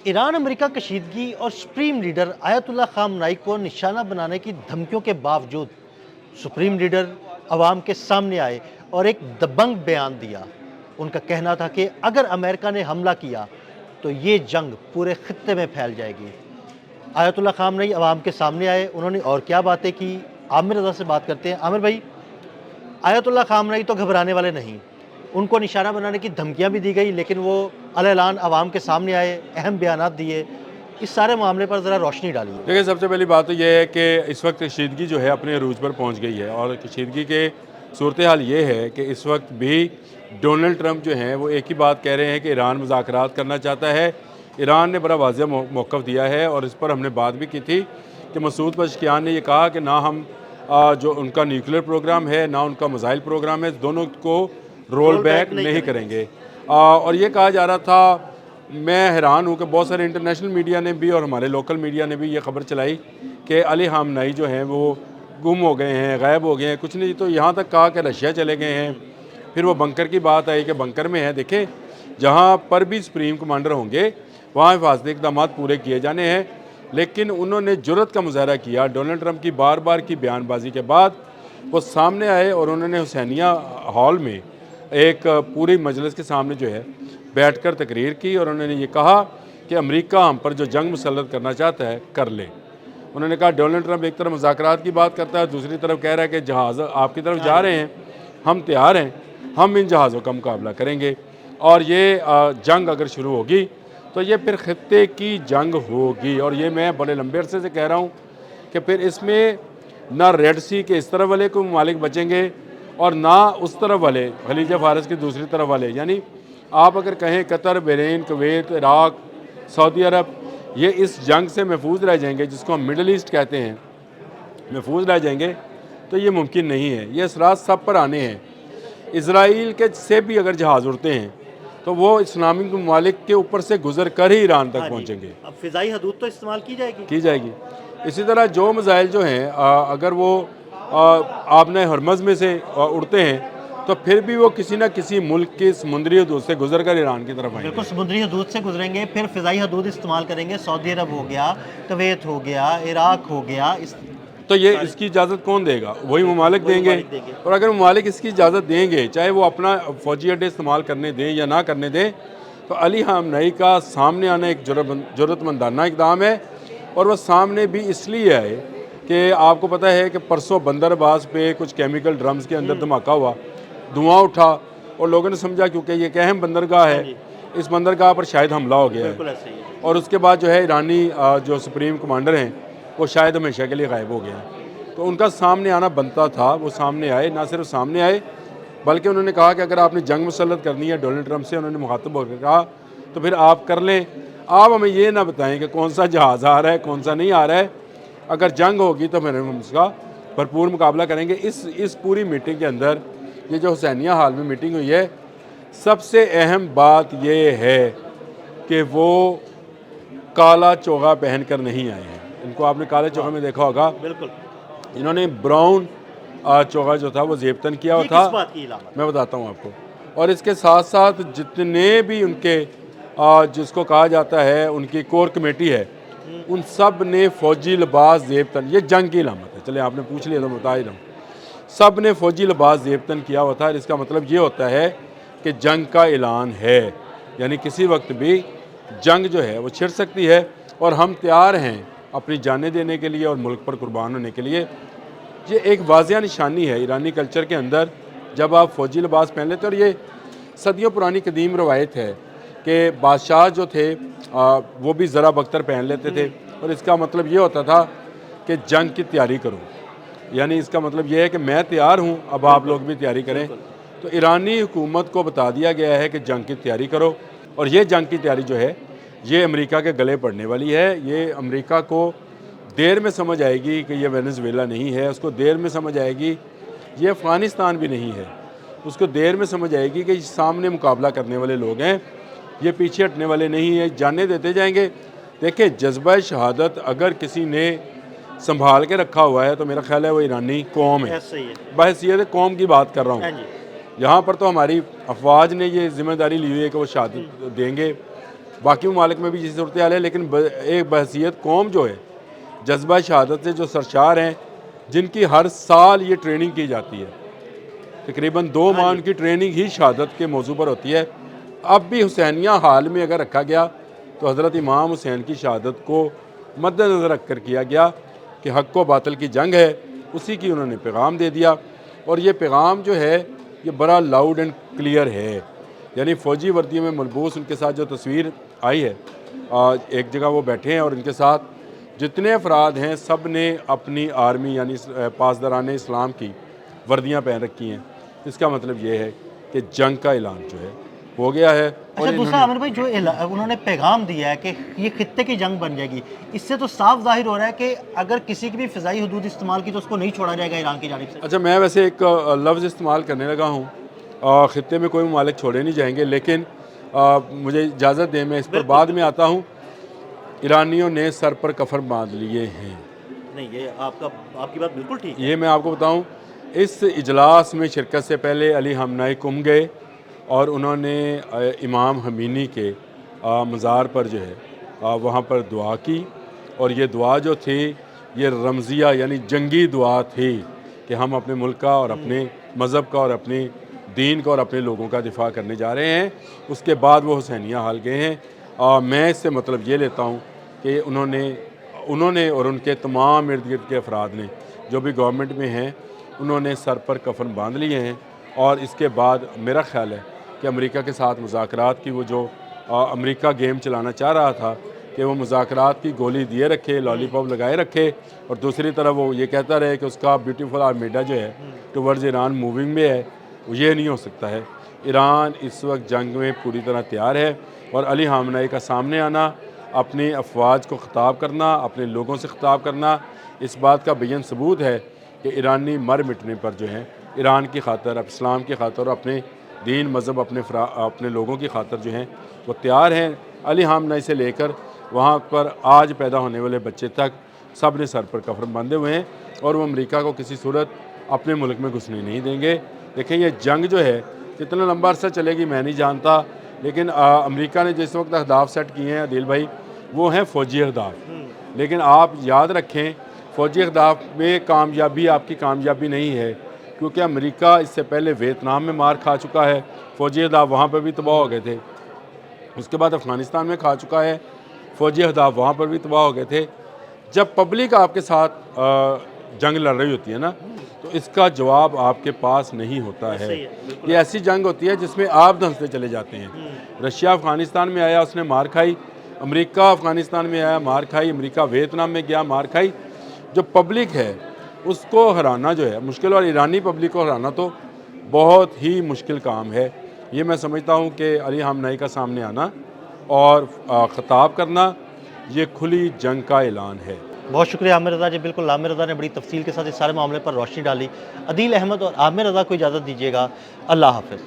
ایران امریکہ کشیدگی اور supreme leader آیت اللہ خامنائی کو نشانہ بنانے کی دھمکیوں کے باوجود سپریم لیڈر عوام کے سامنے آئے اور ایک دبنگ بیان دیا۔ ان کا کہنا تھا کہ اگر امریکہ نے حملہ کیا تو یہ جنگ پورے خطے میں پھیل جائے گی۔ آیت اللہ خامنائی عوام کے سامنے آئے، انہوں نے اور کیا باتیں کی؟ عامر رضا سے بات کرتے ہیں۔ عامر بھائی، آیت اللہ خامنائی تو گھبرانے والے نہیں، ان کو نشانہ بنانے کی دھمکیاں بھی دی گئی، لیکن وہ اعلان عوام کے سامنے آئے، اہم بیانات دیے۔ اس سارے معاملے پر ذرا روشنی ڈالیے۔ دیکھیں، سب سے پہلی بات تو یہ ہے کہ اس وقت کشیدگی جو ہے اپنے عروج پر پہنچ گئی ہے، اور کشیدگی کے صورتحال یہ ہے کہ اس وقت بھی ڈونلڈ ٹرمپ جو ہیں وہ ایک ہی بات کہہ رہے ہیں کہ ایران مذاکرات کرنا چاہتا ہے۔ ایران نے بڑا واضح موقف دیا ہے، اور اس پر ہم نے بات بھی کی تھی کہ مسعود پزشکیان نے یہ کہا کہ نہ ہم جو ان کا نیوکلیر پروگرام ہے نہ ان کا میزائل پروگرام ہے، دونوں کو رول بیک نہیں کریں گے۔ اور یہ کہا جا رہا تھا، میں حیران ہوں کہ بہت سارے انٹرنیشنل میڈیا نے بھی اور ہمارے لوکل میڈیا نے بھی یہ خبر چلائی کہ علی خامنائی جو ہیں وہ گم ہو گئے ہیں، غائب ہو گئے ہیں، کچھ نہیں، تو یہاں تک کہا کہ رشیا چلے گئے ہیں۔ پھر وہ بنکر کی بات آئی کہ بنکر میں ہے۔ دیکھیں، جہاں پر بھی سپریم کمانڈر ہوں گے وہاں حفاظتی اقدامات پورے کیے جانے ہیں، لیکن انہوں نے جرأت کا مظاہرہ کیا۔ ڈونلڈ ٹرمپ کی بار بار کی بیان بازی کے بعد وہ سامنے آئے اور انہوں نے حسینیہ ہال میں ایک پوری مجلس کے سامنے جو ہے بیٹھ کر تقریر کی، اور انہوں نے یہ کہا کہ امریکہ ہم پر جو جنگ مسلط کرنا چاہتا ہے کر لے۔ انہوں نے کہا ڈونلڈ ٹرمپ ایک طرف مذاکرات کی بات کرتا ہے، دوسری طرف کہہ رہا ہے کہ جہاز آپ کی طرف جا رہے ہیں، ہم تیار ہیں، ہم ان جہازوں کا مقابلہ کریں گے، اور یہ جنگ اگر شروع ہوگی تو یہ پھر خطے کی جنگ ہوگی۔ اور یہ میں بڑے لمبے عرصے سے کہہ رہا ہوں کہ پھر اس میں نہ ریڈ سی کے اس طرف والے کوئی ممالک بچیں گے اور نہ اس طرف والے خلیج فارس کی دوسری طرف والے، یعنی آپ اگر کہیں قطر، بحرین، کویت، عراق، سعودی عرب، یہ اس جنگ سے محفوظ رہ جائیں گے، جس کو ہم مڈل ایسٹ کہتے ہیں، محفوظ رہ جائیں گے، تو یہ ممکن نہیں ہے۔ یہ اثرات سب پر آنے ہیں۔ اسرائیل کے سے بھی اگر جہاز اڑتے ہیں تو وہ اسلامی ممالک کے اوپر سے گزر کر ہی ایران تک پہنچیں گے۔ اب فضائی حدود تو استعمال کی جائے گی۔ اسی طرح جو میزائل جو ہیں اگر وہ آپ نے ہرمز میں سے اڑتے ہیں تو پھر بھی وہ کسی نہ کسی ملک کی سمندری حدود سے گزر کر ایران کی طرف آئیں گے۔ بالکل، سمندری حدود سے گزریں گے، پھر فضائی حدود استعمال کریں گے۔ سعودی عرب ہو گیا، کویت ہو گیا، عراق ہو گیا، تو یہ اس کی اجازت کون دے گا؟ وہی ممالک دیں گے۔ اور اگر ممالک اس کی اجازت دیں گے، چاہے وہ اپنا فوجی اڈے استعمال کرنے دیں یا نہ کرنے دیں، تو علی خامنائی کا سامنے آنا ایک جرأت مندانہ اقدام ہے۔ اور وہ سامنے بھی اس لیے آئے کہ آپ کو پتہ ہے کہ پرسوں بندر عباس پہ کچھ کیمیکل ڈرمز کے اندر دھماکہ ہوا، دھواں اٹھا، اور لوگوں نے سمجھا کیونکہ یہ ایک اہم بندرگاہ ہے، اس بندرگاہ پر شاید حملہ ہو گیا ہے، اور اس کے بعد جو ہے ایرانی جو سپریم کمانڈر ہیں وہ شاید ہمیشہ کے لیے غائب ہو گئے ہیں۔ تو ان کا سامنے آنا بنتا تھا، وہ سامنے آئے، نہ صرف سامنے آئے بلکہ انہوں نے کہا کہ اگر آپ نے جنگ مسلط کرنی ہے ڈونلڈ ٹرمپ سے، انہوں نے مخاطب ہو کے کہا، تو پھر آپ کر لیں۔ آپ ہمیں یہ نہ بتائیں کہ کون سا جہاز آ رہا ہے کون سا نہیں آ رہا ہے، اگر جنگ ہوگی تو پھر ہم اس کا بھرپور مقابلہ کریں گے۔ اس پوری میٹنگ کے اندر یہ جو حسینیہ ہال میں میٹنگ ہوئی ہے، سب سے اہم بات یہ ہے کہ وہ کالا چوغا پہن کر نہیں آئے ہیں۔ ان کو آپ نے کالے چوغے میں دیکھا ہوگا، بالکل، انہوں نے براؤن چوغا جو تھا وہ زیبتن کیا ہوا تھا۔ کس بات کی علامت؟ میں بتاتا ہوں آپ کو۔ اور اس کے ساتھ ساتھ جتنے بھی ان کے جس کو کہا جاتا ہے ان کی کور کمیٹی ہے، ان سب نے فوجی لباس زیبتن، یہ جنگ کی علامت ہے، چلے آپ نے پوچھ لیا تو بتا ہی رہا ہوں، سب نے فوجی لباس زیبتن کیا ہوا تھا۔ اس کا مطلب یہ ہوتا ہے کہ جنگ کا اعلان ہے، یعنی کسی وقت بھی جنگ جو ہے وہ چھڑ سکتی ہے، اور ہم تیار ہیں اپنی جانیں دینے کے لیے اور ملک پر قربان ہونے کے لیے۔ یہ ایک واضح نشانی ہے ایرانی کلچر کے اندر جب آپ فوجی لباس پہن لیتے، اور یہ صدیوں پرانی قدیم روایت ہے کہ بادشاہ جو تھے وہ بھی ذرا بختر پہن لیتے تھے، اور اس کا مطلب یہ ہوتا تھا کہ جنگ کی تیاری کرو، یعنی اس کا مطلب یہ ہے کہ میں تیار ہوں، اب آپ لوگ بھی تیاری کریں۔ تو ایرانی حکومت کو بتا دیا گیا ہے کہ جنگ کی تیاری کرو، اور یہ جنگ کی تیاری جو ہے یہ امریکہ کے گلے پڑنے والی ہے۔ یہ امریکہ کو دیر میں سمجھ آئے گی کہ یہ وینزویلا نہیں ہے، اس کو دیر میں سمجھ آئے گی یہ افغانستان بھی نہیں ہے، اس کو دیر میں سمجھ آئے گی کہ سامنے مقابلہ کرنے والے لوگ ہیں، یہ پیچھے ہٹنے والے نہیں ہیں، جانے دیتے جائیں گے۔ دیکھیں، جذبہ شہادت اگر کسی نے سنبھال کے رکھا ہوا ہے تو میرا خیال ہے وہ ایرانی قوم ہے۔ بحیثیت قوم کی بات کر رہا ہوں، یہاں پر تو ہماری افواج نے یہ ذمہ داری لی ہوئی ہے کہ وہ شہادت دیں گے، باقی ممالک میں بھی جیسی صورتحال ہے، لیکن ایک بحیثیت قوم جو ہے جذبہ شہادت سے جو سرشار ہیں، جن کی ہر سال یہ ٹریننگ کی جاتی ہے، تقریباً 2 ماہ ان کی ٹریننگ ہی شہادت کے موضوع پر ہوتی ہے۔ اب بھی حسینیہ حال میں اگر رکھا گیا تو حضرت امام حسین کی شہادت کو مد نظر رکھ کر کیا گیا کہ حق و باطل کی جنگ ہے، اسی کی انہوں نے پیغام دے دیا، اور یہ پیغام جو ہے یہ بڑا لاؤڈ اینڈ کلیئر ہے۔ یعنی فوجی وردیوں میں ملبوس ان کے ساتھ جو تصویر آئی ہے، ایک جگہ وہ بیٹھے ہیں اور ان کے ساتھ جتنے افراد ہیں سب نے اپنی آرمی یعنی پاسداران اسلام کی وردیاں پہن رکھی ہیں۔ اس کا مطلب یہ ہے کہ جنگ کا اعلان جو ہے ہو گیا ہے۔ اور اچھا، دوسرا عامر بھائی جو انہوں نے پیغام دیا ہے کہ یہ خطے کی جنگ بن جائے گی، اس سے تو صاف ظاہر ہو رہا ہے کہ اگر کسی کی بھی فضائی حدود استعمال کی تو اس کو نہیں چھوڑا جائے گا ایران کی جانب سے۔ اچھا، میں ویسے ایک لفظ استعمال کرنے لگا ہوں، خطے میں کوئی ممالک چھوڑے نہیں جائیں گے، لیکن مجھے اجازت دیں میں اس پر بعد میں آتا ہوں۔ ایرانیوں نے سر پر کفن باندھ لیے ہیں۔ نہیں، یہ آپ کی بات بالکل ٹھیک ہے۔ یہ میں آپ کو بتاؤں، اس اجلاس میں شرکت سے پہلے علی خامنہ ای گئے اور انہوں نے امام خمینی کے مزار پر جو ہے وہاں پر دعا کی، اور یہ دعا جو تھی یہ رمزیہ یعنی جنگی دعا تھی کہ ہم اپنے ملک کا اور اپنے مذہب کا اور اپنے دین کا اور اپنے لوگوں کا دفاع کرنے جا رہے ہیں۔ اس کے بعد وہ حسینیہ حال گئے ہیں۔ میں اس سے مطلب یہ لیتا ہوں کہ انہوں نے اور ان کے تمام ارد گرد کے افراد نے جو بھی گورنمنٹ میں ہیں انہوں نے سر پر کفن باندھ لیے ہیں، اور اس کے بعد میرا خیال ہے کہ امریکہ کے ساتھ مذاکرات کی وہ جو امریکہ گیم چلانا چاہ رہا تھا کہ وہ مذاکرات کی گولی دیے رکھے، لالی پاپ لگائے رکھے، اور دوسری طرف وہ یہ کہتا رہے کہ اس کا بیوٹیفل آرمیڈا جو ہے ٹورڈز ایران موونگ میں ہے، یہ نہیں ہو سکتا ہے۔ ایران اس وقت جنگ میں پوری طرح تیار ہے، اور علی خامنہ ای کا سامنے آنا، اپنی افواج کو خطاب کرنا، اپنے لوگوں سے خطاب کرنا، اس بات کا بیان ثبوت ہے کہ ایرانی مر مٹنے پر جو ہیں ایران کی خاطر، اسلام کی خاطر، اپنے دین مذہب، اپنے لوگوں کی خاطر جو ہیں وہ تیار ہیں۔ علی خامنہ ای سے لے کر وہاں پر آج پیدا ہونے والے بچے تک سب نے سر پر کفن باندھے ہوئے ہیں، اور وہ امریکہ کو کسی صورت اپنے ملک میں گھسنے نہیں دیں گے۔ دیکھیں، یہ جنگ جو ہے کتنا لمبا عرصہ چلے گی میں نہیں جانتا، لیکن امریکہ نے جس وقت اہداف سیٹ کیے ہیں عدیل بھائی، وہ ہیں فوجی اہداف۔ لیکن آپ یاد رکھیں، فوجی اہداف میں کامیابی آپ کی کامیابی نہیں ہے، کیونکہ امریکہ اس سے پہلے ویتنام میں مار کھا چکا ہے، فوجی اہداف وہاں پہ بھی تباہ ہو گئے تھے۔ اس کے بعد افغانستان میں کھا چکا ہے، فوجی اہداف وہاں پر بھی تباہ ہو گئے تھے۔ جب پبلک آپ کے ساتھ جنگ لڑ رہی ہوتی ہے نا، تو اس کا جواب آپ کے پاس نہیں ہوتا ہے۔ یہ ایسی جنگ ہوتی ہے جس میں آپ دھنستے چلے جاتے ہیں۔ رشیا افغانستان میں آیا، اس نے مار کھائی، امریکہ افغانستان میں آیا، مار کھائی، امریکہ ویتنام میں گیا، مار کھائی۔ جو پبلک ہے اس کو ہرانا جو ہے مشکل، اور ایرانی پبلک کو ہرانا تو بہت ہی مشکل کام ہے۔ یہ میں سمجھتا ہوں کہ علی خامنہ ای کا سامنے آنا اور خطاب کرنا یہ کھلی جنگ کا اعلان ہے۔ بہت شکریہ عامر رضا جی، بالکل عامر رضا نے بڑی تفصیل کے ساتھ اس سارے معاملے پر روشنی ڈالی۔ عدیل احمد اور عامر رضا کو اجازت دیجیے گا، اللہ حافظ۔